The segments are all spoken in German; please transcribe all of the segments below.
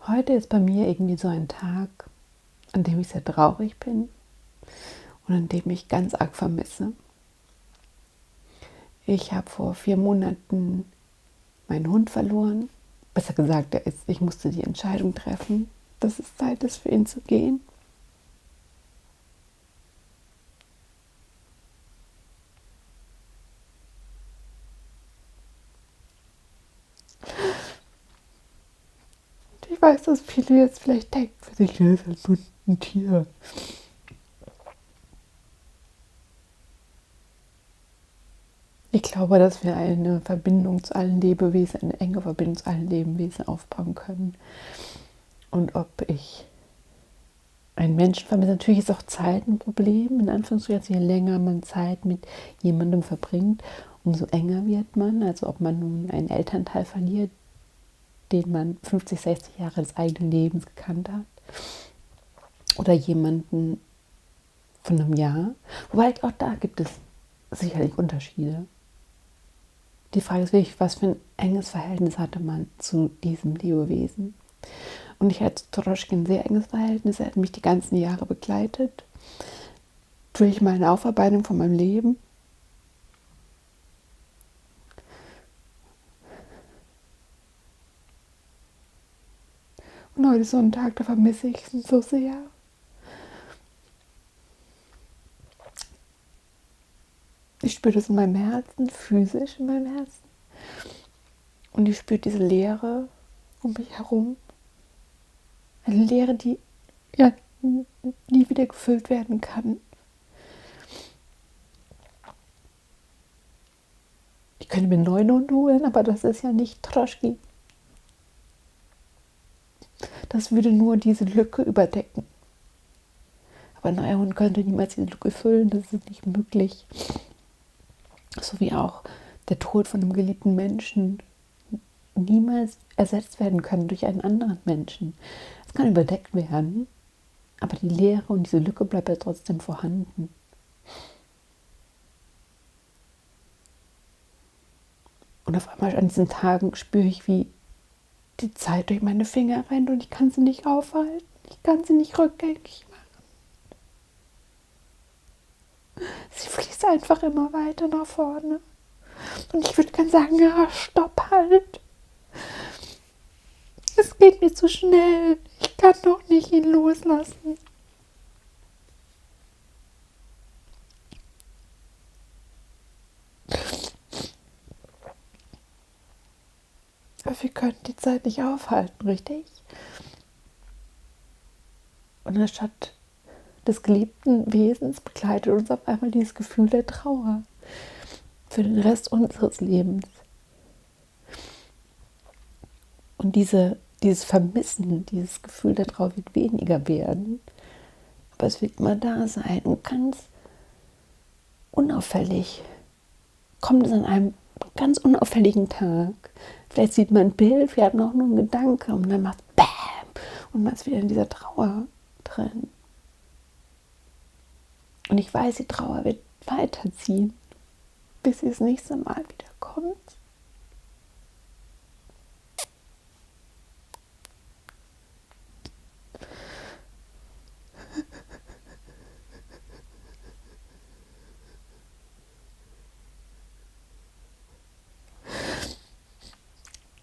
Heute ist bei mir irgendwie so ein Tag, an dem ich sehr traurig bin und an dem ich ganz arg vermisse. Ich habe vor 4 Monaten meinen Hund verloren. Besser gesagt, ich musste die Entscheidung treffen, dass es Zeit ist, für ihn zu gehen. Und ich weiß, dass viele jetzt vielleicht denken, für sich ist halt nur ein Tier. Ich glaube, dass wir eine Verbindung zu allen Lebewesen, eine enge Verbindung zu allen Lebewesen aufbauen können. Und ob ich einen Menschen vermisse, natürlich ist auch Zeit ein Problem, in Anführungszeichen, also je länger man Zeit mit jemandem verbringt, umso enger wird man. Also ob man nun einen Elternteil verliert, den man 50, 60 Jahre des eigenen Lebens gekannt hat, oder jemanden von einem Jahr. Wobei auch da gibt es sicherlich Unterschiede. Die Frage ist wirklich, was für ein enges Verhältnis hatte man zu diesem Lebewesen? Und ich hatte zu Toroschki ein sehr enges Verhältnis. Er hat mich die ganzen Jahre begleitet, durch meine Aufarbeitung von meinem Leben. Und heute ist so ein Tag, da vermisse ich ihn so sehr. Ich spüre das in meinem Herzen, physisch in meinem Herzen. Und ich spüre diese Leere um mich herum. Eine Leere, die ja nie wieder gefüllt werden kann. Ich könnte mir einen neuen Hund holen, aber das ist ja nicht Troschki. Das würde nur diese Lücke überdecken. Aber ein neuer Hund könnte niemals diese Lücke füllen, das ist nicht möglich. So wie auch der Tod von einem geliebten Menschen niemals ersetzt werden kann durch einen anderen Menschen. Es kann überdeckt werden, aber die Leere und diese Lücke bleibt ja trotzdem vorhanden. Und auf einmal an diesen Tagen spüre ich, wie die Zeit durch meine Finger rennt und ich kann sie nicht aufhalten. Ich kann sie nicht rückgängig machen. Sie fließt einfach immer weiter nach vorne. Und ich würde gerne sagen, ja, stopp halt. Es geht mir zu schnell. Ich kann doch nicht ihn loslassen. Aber wir können die Zeit nicht aufhalten, richtig? Und anstatt des geliebten Wesens begleitet uns auf einmal dieses Gefühl der Trauer für den Rest unseres Lebens. Und dieses Vermissen, dieses Gefühl der Trauer wird weniger werden, aber es wird immer da sein. Und ganz unauffällig kommt es an einem ganz unauffälligen Tag. Vielleicht sieht man ein Bild, wir hatten auch nur einen Gedanke und dann macht es BÄM und man ist wieder in dieser Trauer drin. Und ich weiß, die Trauer wird weiterziehen, bis sie das nächste Mal wieder kommt.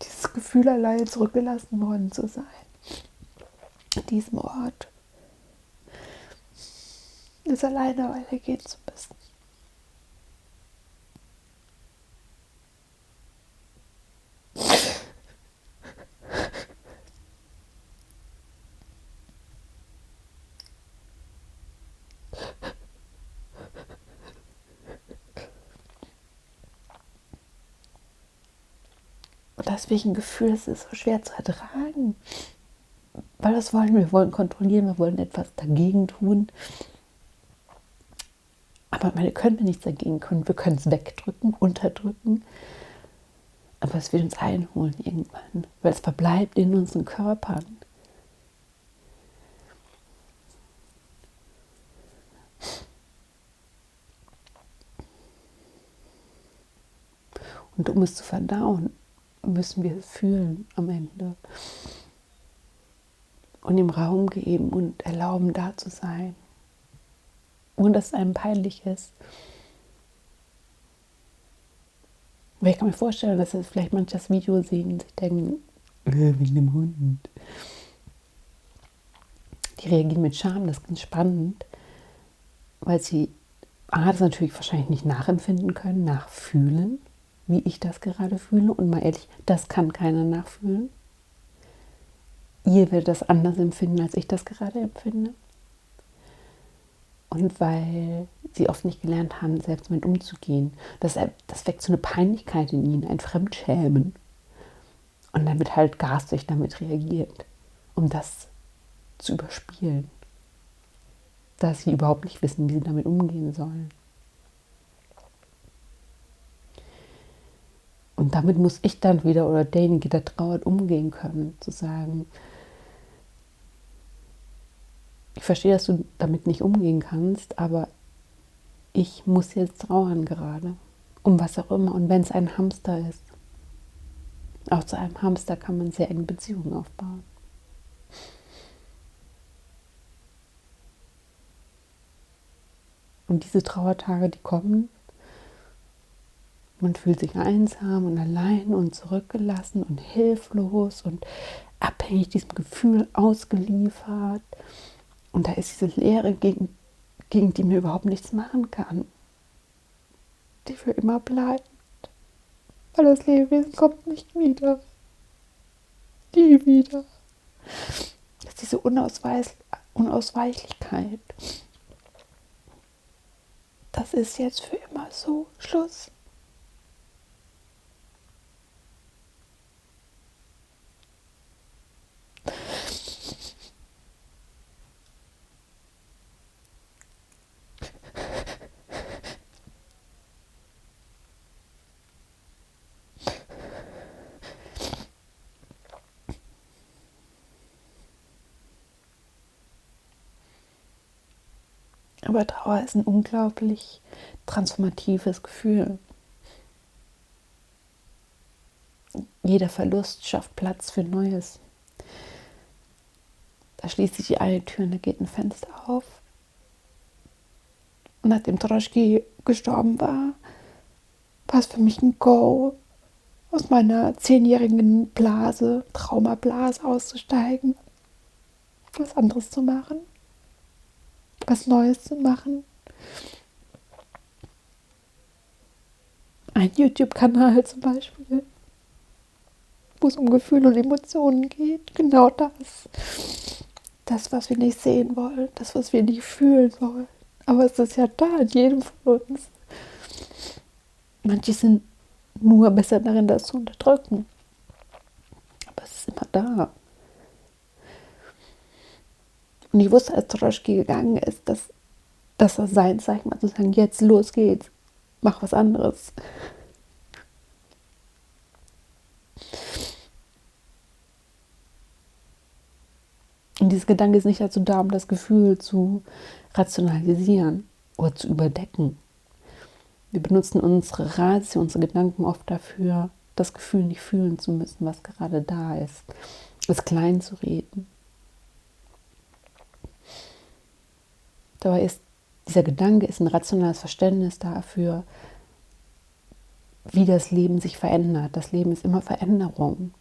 Dieses Gefühl, allein zurückgelassen worden zu sein, an diesem Ort, es alleine weitergehen zu müssen. Und das ist wirklich ein Gefühl, das ist so schwer zu ertragen. Weil das wollen wir wollen kontrollieren, wir wollen etwas dagegen tun. Aber wir können nichts dagegen tun. Wir können es wegdrücken, unterdrücken. Aber es wird uns einholen irgendwann, weil es verbleibt in unseren Körpern. Und um es zu verdauen, müssen wir es fühlen am Ende. und ihm Raum geben und erlauben, da zu sein, ohne dass es einem peinlich ist. Weil ich kann mir vorstellen, dass jetzt vielleicht manche das Video sehen und sich denken, wegen dem Hund. Die reagieren mit Scham, das ist ganz spannend, weil sie das natürlich wahrscheinlich nicht nachempfinden können, nachfühlen, wie ich das gerade fühle. Und mal ehrlich, das kann keiner nachfühlen. Ihr werdet das anders empfinden, als ich das gerade empfinde. Und weil sie oft nicht gelernt haben, selbst damit umzugehen. Das weckt so eine Peinlichkeit in ihnen, ein Fremdschämen. Und dann wird halt garstig damit reagiert, um das zu überspielen. Dass sie überhaupt nicht wissen, wie sie damit umgehen sollen. Und damit muss ich dann wieder oder derjenige, der trauert, umgehen können. Zu sagen, ich verstehe, dass du damit nicht umgehen kannst, aber ich muss jetzt trauern gerade. Um was auch immer. Und wenn es ein Hamster ist. Auch zu einem Hamster kann man sehr enge Beziehungen aufbauen. Und diese Trauertage, die kommen, man fühlt sich einsam und allein und zurückgelassen und hilflos und abhängig diesem Gefühl ausgeliefert. Und da ist diese Leere, gegen die man überhaupt nichts machen kann, die für immer bleibt. Weil das Lebewesen kommt nicht wieder. Nie wieder. Das ist diese Unausweichlichkeit. Das ist jetzt für immer so. Schluss. Aber Trauer ist ein unglaublich transformatives Gefühl. Jeder Verlust schafft Platz für Neues. Da schließt sich die eine Tür und da geht ein Fenster auf. Und nachdem Troschki gestorben war es für mich ein Go, aus meiner 10-jährigen Blase, Traumablase auszusteigen, was anderes zu machen, was Neues zu machen. Ein YouTube-Kanal zum Beispiel, wo es um Gefühle und Emotionen geht. Genau das. Das, was wir nicht sehen wollen, das, was wir nicht fühlen wollen. Aber es ist ja da in jedem von uns. Manche sind nur besser darin, das zu unterdrücken. Aber es ist immer da. Und ich wusste, als Troschki gegangen ist, dass das sein Zeichen war, zu sagen, jetzt los geht's, mach was anderes. Und dieser Gedanke ist nicht dazu da, um das Gefühl zu rationalisieren oder zu überdecken. Wir benutzen unsere Ratio, unsere Gedanken oft dafür, das Gefühl nicht fühlen zu müssen, was gerade da ist. Es klein zu reden. Dabei ist dieser Gedanke ist ein rationales Verständnis dafür, wie das Leben sich verändert. Das Leben ist immer Veränderung.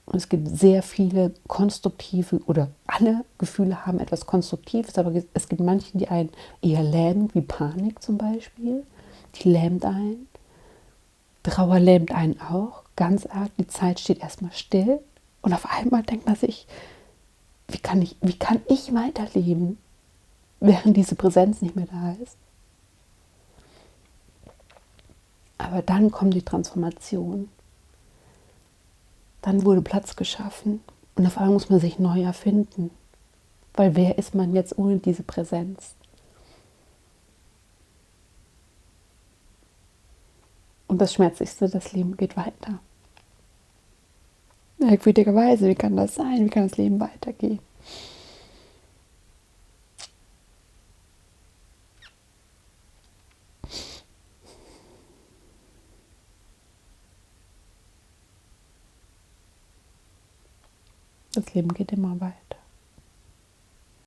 Und es gibt sehr viele konstruktive, oder alle Gefühle haben etwas Konstruktives, aber es gibt manche, die einen eher lähmen, wie Panik zum Beispiel. Die lähmt einen. Trauer lähmt einen auch, ganz arg. Die Zeit steht erstmal still und auf einmal denkt man sich, wie kann ich weiterleben, während diese Präsenz nicht mehr da ist. Aber dann kommt die Transformation. Dann wurde Platz geschaffen und auf einmal muss man sich neu erfinden. Weil wer ist man jetzt ohne diese Präsenz? Und das Schmerzlichste, das Leben geht weiter. Merkwürdigerweise, wie kann das sein? Wie kann das Leben weitergehen? Das Leben geht immer weiter.